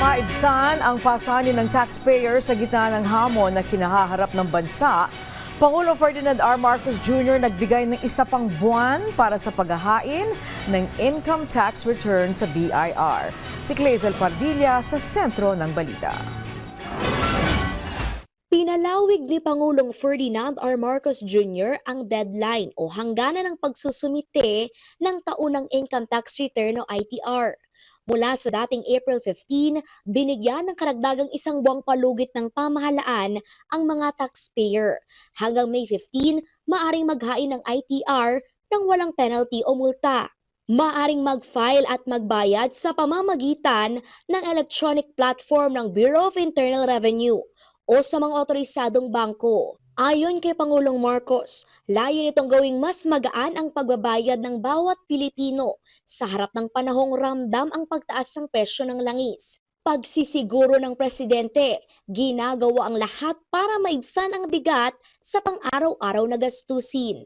maibsan ang pasanin ng taxpayer sa gitna ng hamon na kinahaharap ng bansa, Pangulong Ferdinand R. Marcos Jr. nagbigay ng isa pang buwan para sa paghahain ng income tax return sa BIR. Si Clazel Pardilla sa sentro ng balita. Pinalawig ni Pangulong Ferdinand R. Marcos Jr. ang deadline o hangganan ng pagsusumite ng taunang income tax return o ITR. Mula sa dating April 15, binigyan ng karagdagang isang buwang palugit ng pamahalaan ang mga taxpayer. Hanggang May 15, maaring maghain ng ITR nang walang penalty o multa. Maaring mag-file at magbayad sa pamamagitan ng electronic platform ng Bureau of Internal Revenue o sa mga otorisadong bangko. Ayon kay Pangulong Marcos, layo nitong gawing mas magaan ang pagbabayad ng bawat Pilipino sa harap ng panahong ramdam ang pagtaas ng presyo ng langis. Pagsisiguro ng Presidente, ginagawa ang lahat para maibsan ang bigat sa pang-araw-araw na gastusin.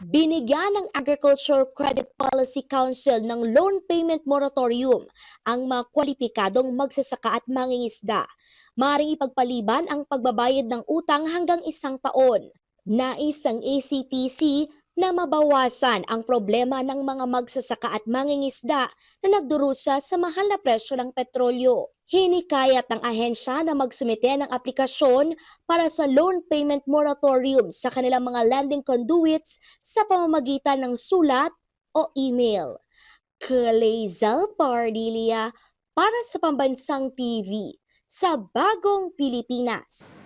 Binigyan ng Agriculture Credit Policy Council ng loan payment moratorium ang mga kwalipikadong magsasaka at mangingisda. Maring ipagpaliban ang pagbabayad ng utang hanggang 1 taon. Nais ng ACPC na mabawasan ang problema ng mga magsasaka at mangingisda na nagdurusa sa mahal na presyo ng petrolyo. Hinikayat ng ahensya na magsumite ng aplikasyon para sa loan payment moratorium sa kanilang mga lending conduits sa pamamagitan ng sulat o email. Clazel Pardilla para sa Pambansang TV sa Bagong Pilipinas.